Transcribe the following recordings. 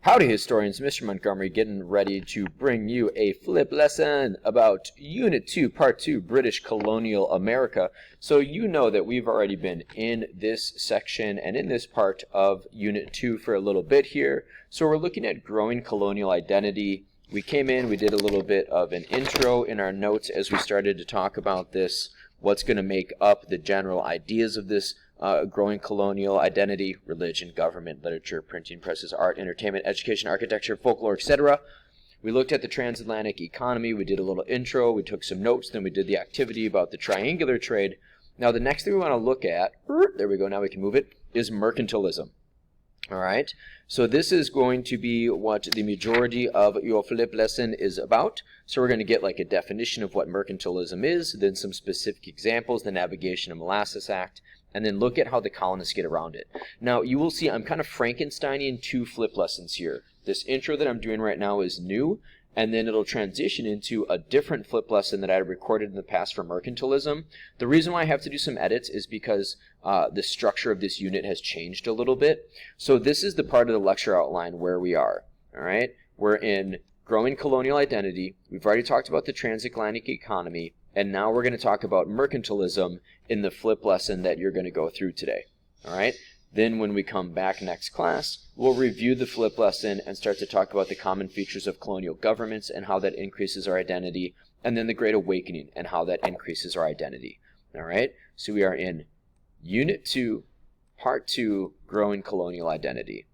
Howdy historians, Mr. Montgomery getting ready to bring you a flip lesson about Unit 2, Part 2, British Colonial America. So you know that we've already been in this section and in this part of Unit 2 for a little bit here. So we're looking at growing colonial identity. We came in, we did a little bit of an intro in our notes as we started to talk about this, what's going to make up the general ideas of this growing colonial identity: religion, government, literature, printing presses, art, entertainment, education, architecture, folklore, etc. We looked at the transatlantic economy, we did a little intro, we took some notes, then we did the activity about the triangular trade. Now the next thing we want to look at, there we go, now we can move it, is mercantilism. Alright, so this is going to be what the majority of your flip lesson is about. So we're going to get like a definition of what mercantilism is, then some specific examples, the Navigation and Molasses Act, and then look at how the colonists get around it. Now you will see I'm kind of Frankensteining two flip lessons here. This intro that I'm doing right now is new, and then it'll transition into a different flip lesson that I recorded in the past for mercantilism. The reason why I have to do some edits is because the structure of this unit has changed a little bit. So this is the part of the lecture outline where we are. All right, we're in growing colonial identity. We've already talked about the transatlantic economy, and now we're going to talk about mercantilism in the flip lesson that you're going to go through today. All right. Then when we come back next class, we'll review the flip lesson and start to talk about the common features of colonial governments and how that increases our identity, and then the Great Awakening and how that increases our identity. All right, so we are in Unit 2, Part 2, Growing Colonial Identity.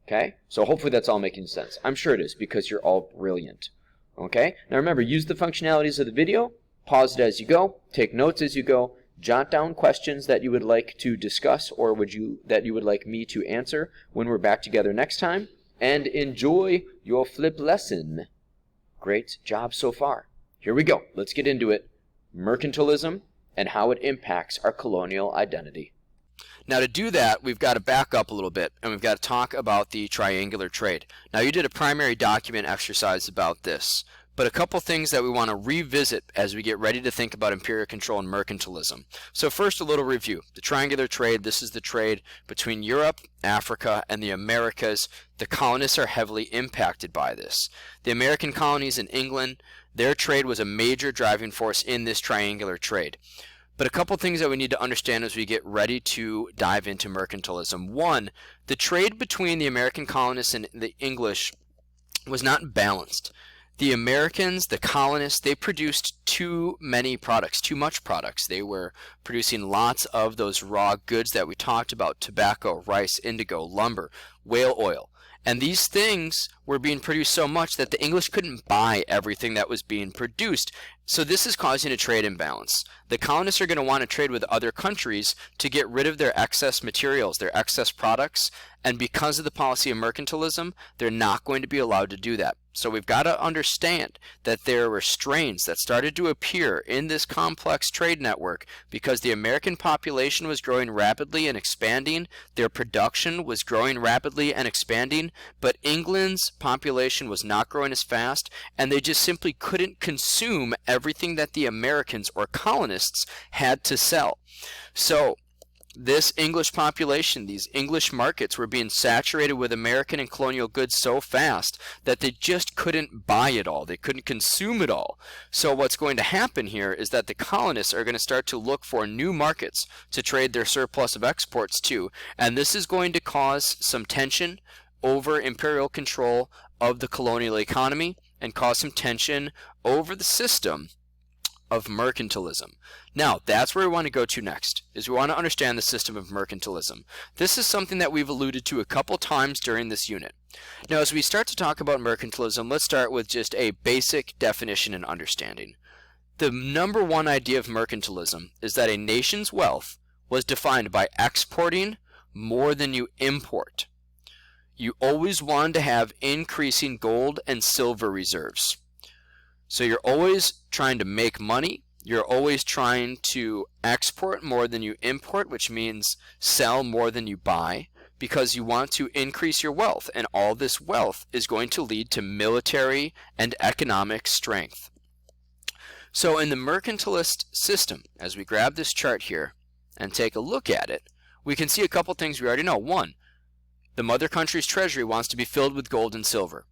Okay, so hopefully that's all making sense. I'm sure it is because you're all brilliant. Okay, now remember, use the functionalities of the video, pause it as you go, take notes as you go, jot down questions that you would like to discuss or that you would like me to answer when we're back together next time, and enjoy your flip lesson. Great job so far. Here we go. Let's get into it. Mercantilism and how it impacts our colonial identity. Now to do that, we've got to back up a little bit, and we've got to talk about the triangular trade. Now you did a primary document exercise about this, but a couple things that we want to revisit as we get ready to think about imperial control and mercantilism. So first, a little review. The triangular trade, this is the trade between Europe, Africa, and the Americas. The colonists are heavily impacted by this. The American colonies in England, their trade was a major driving force in this triangular trade. But a couple things that we need to understand as we get ready to dive into mercantilism. One, the trade between the American colonists and the English was not balanced. The Americans, the colonists, they produced too much products. They were producing lots of those raw goods that we talked about: tobacco, rice, indigo, lumber, whale oil. And these things were being produced so much that the English couldn't buy everything that was being produced. So this is causing a trade imbalance. The colonists are going to want to trade with other countries to get rid of their excess materials, their excess products, and because of the policy of mercantilism, they're not going to be allowed to do that. So we've got to understand that there were strains that started to appear in this complex trade network because the American population was growing rapidly and expanding, their production was growing rapidly and expanding, but England's population was not growing as fast, and they just simply couldn't consume everything that the Americans or colonists had to sell. So this English population, these English markets were being saturated with American and colonial goods so fast that they just couldn't buy it all. They couldn't consume it all. So what's going to happen here is that the colonists are going to start to look for new markets to trade their surplus of exports to, and this is going to cause some tension over imperial control of the colonial economy and cause some tension over the system of mercantilism. Now, that's where we want to go to next, is we want to understand the system of mercantilism. This is something that we've alluded to a couple times during this unit. Now, as we start to talk about mercantilism, let's start with just a basic definition and understanding. The number one idea of mercantilism is that a nation's wealth was defined by exporting more than you import. You always wanted to have increasing gold and silver reserves. So you're always trying to make money. You're always trying to export more than you import, which means sell more than you buy, because you want to increase your wealth, and all this wealth is going to lead to military and economic strength. So in the mercantilist system, as we grab this chart here and take a look at it, we can see a couple things we already know. One, The mother country's treasury wants to be filled with gold and silver.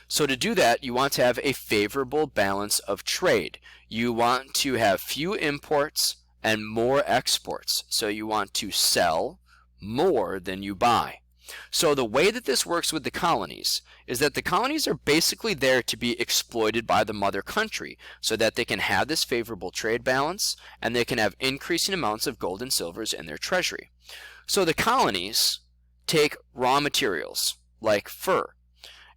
So to do that, you want to have a favorable balance of trade. You want to have few imports and more exports. So you want to sell more than you buy. So the way that this works with the colonies is that the colonies are basically there to be exploited by the mother country so that they can have this favorable trade balance and they can have increasing amounts of gold and silvers in their treasury. So the colonies take raw materials like fur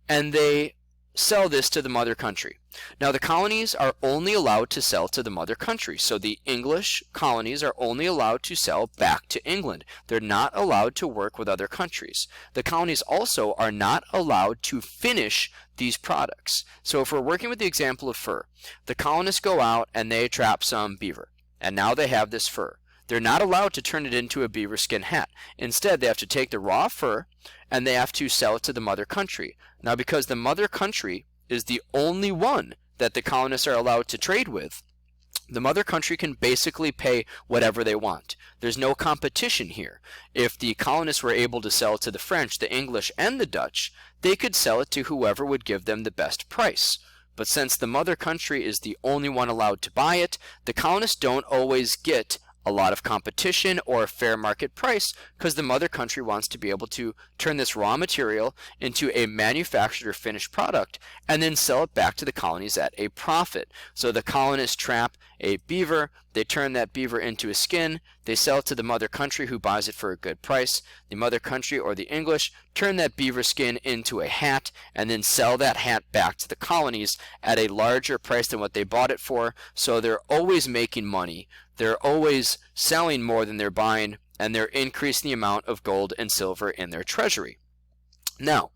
and they sell this to the mother country. Now the colonies are only allowed to sell to the mother country. So the English colonies are only allowed to sell back to England. They're not allowed to work with other countries. The colonies also are not allowed to finish these products. So if we're working with the example of fur, the colonists go out and they trap some beaver. And now they have this fur. They're not allowed to turn it into a beaver skin hat. Instead, they have to take the raw fur and they have to sell it to the mother country. Now, because the mother country is the only one that the colonists are allowed to trade with, the mother country can basically pay whatever they want. There's no competition here. If the colonists were able to sell it to the French, the English, and the Dutch, they could sell it to whoever would give them the best price. But since the mother country is the only one allowed to buy it, the colonists don't always get a lot of competition or a fair market price because the mother country wants to be able to turn this raw material into a manufactured or finished product and then sell it back to the colonies at a profit. So the colonists trap a beaver, they turn that beaver into a skin, they sell it to the mother country who buys it for a good price. The mother country or the English turn that beaver skin into a hat and then sell that hat back to the colonies at a larger price than what they bought it for. So they're always making money. They're always selling more than they're buying, and they're increasing the amount of gold and silver in their treasury. Now,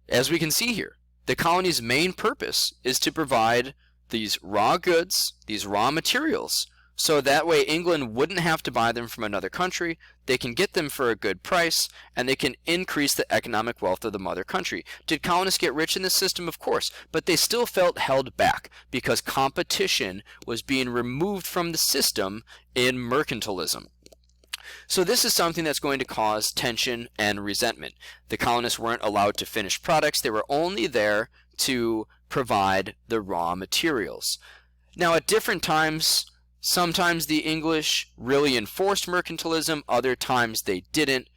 as we can see here, the colony's main purpose is to provide these raw goods, these raw materials, so that way England wouldn't have to buy them from another country. They can get them for a good price, and they can increase the economic wealth of the mother country. Did colonists get rich in this system? Of course, but they still felt held back because competition was being removed from the system in mercantilism. So this is something that's going to cause tension and resentment. The colonists weren't allowed to finish products. They were only there to provide the raw materials. Now at different times, sometimes the English really enforced mercantilism, other times they didn't,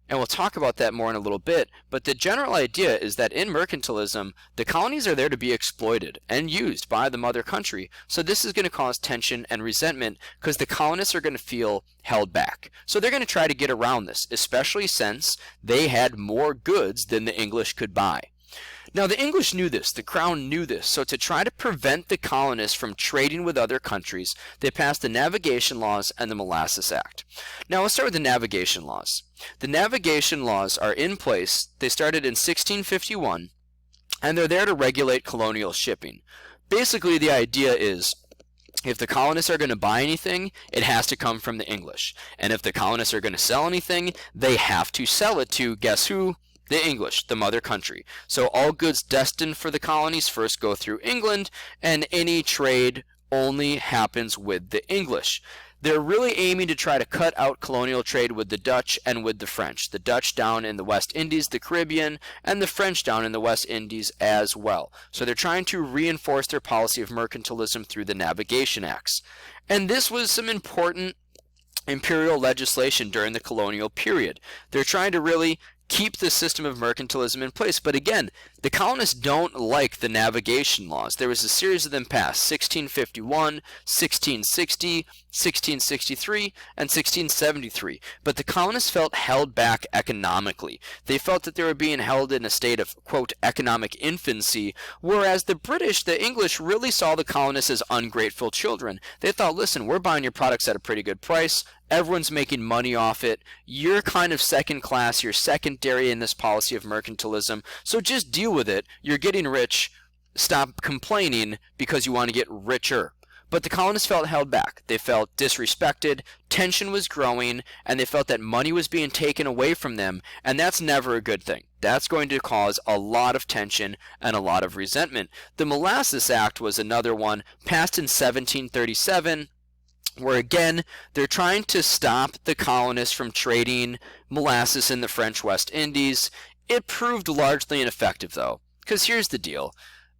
and we'll talk about that more in a little bit, but the general idea is that in mercantilism, the colonies are there to be exploited and used by the mother country, so this is going to cause tension and resentment because the colonists are going to feel held back. So they're going to try to get around this, especially since they had more goods than the English could buy. Now the English knew this, the crown knew this, so to try to prevent the colonists from trading with other countries, they passed the Navigation Laws and the Molasses Act. Now let's start with the Navigation Laws. The Navigation Laws are in place. They started in 1651, and they're there to regulate colonial shipping. Basically the idea is, if the colonists are going to buy anything, it has to come from the English. And if the colonists are going to sell anything, they have to sell it to, guess who? The English, the mother country. So all goods destined for the colonies first go through England, and any trade only happens with the English. They're really aiming to try to cut out colonial trade with the Dutch and with the French. The Dutch down in the West Indies, the Caribbean, and the French down in the West Indies as well. So they're trying to reinforce their policy of mercantilism through the Navigation Acts. And this was some important imperial legislation during the colonial period. They're trying to really keep the system of mercantilism in place. But again, the colonists don't like the navigation laws. There was a series of them passed, 1651, 1660, 1663, and 1673. But the colonists felt held back economically. They felt that they were being held in a state of, quote, economic infancy, whereas the British, the English, really saw the colonists as ungrateful children. They thought, listen, we're buying your products at a pretty good price. Everyone's making money off it. You're kind of second class. You're secondary in this policy of mercantilism. So just deal with it. You're getting rich. Stop complaining because you want to get richer. But the colonists felt held back. They felt disrespected. Tension was growing, and they felt that money was being taken away from them, and that's never a good thing. That's going to cause a lot of tension and a lot of resentment. The Molasses Act was another one, passed in 1737. where again, they're trying to stop the colonists from trading molasses in the French West Indies. It proved largely ineffective though, because here's the deal.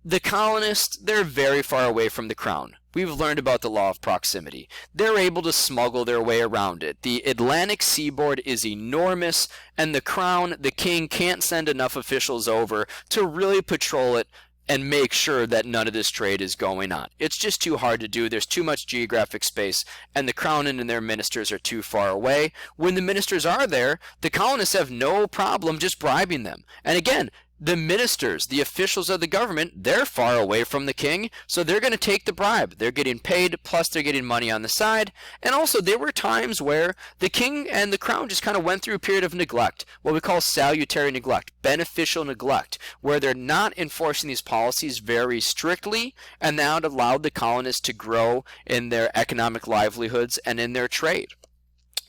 The colonists, they're very far away from the crown. We've learned about the law of proximity. They're able to smuggle their way around it. The Atlantic seaboard is enormous, and the crown, the king, can't send enough officials over to really patrol it and make sure that none of this trade is going on. It's just too hard to do. There's too much geographic space, and the crown and their ministers are too far away. When the ministers are there, the colonists have no problem just bribing them. And again, the ministers, the officials of the government, they're far away from the king, so they're going to take the bribe. They're getting paid, plus they're getting money on the side. And also, there were times where the king and the crown just kind of went through a period of neglect, what we call salutary neglect, beneficial neglect, where they're not enforcing these policies very strictly, and that allowed the colonists to grow in their economic livelihoods and in their trade.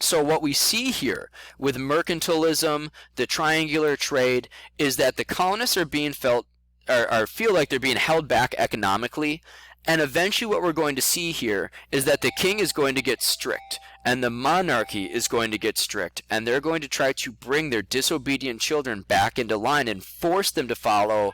So what we see here with mercantilism, the triangular trade, is that the colonists are being feel like they're being held back economically, and eventually what we're going to see here is that the king is going to get strict, and the monarchy is going to get strict, and they're going to try to bring their disobedient children back into line and force them to follow.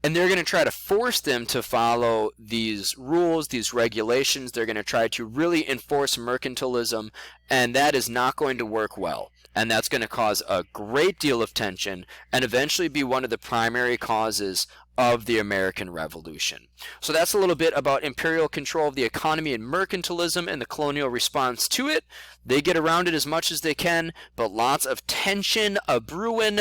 And they're going to try to force them to follow these rules, these regulations. They're going to try to really enforce mercantilism, and that is not going to work well. And that's going to cause a great deal of tension and eventually be one of the primary causes of the American Revolution. So that's a little bit about imperial control of the economy and mercantilism and the colonial response to it. They get around it as much as they can, but lots of tension a-brewing.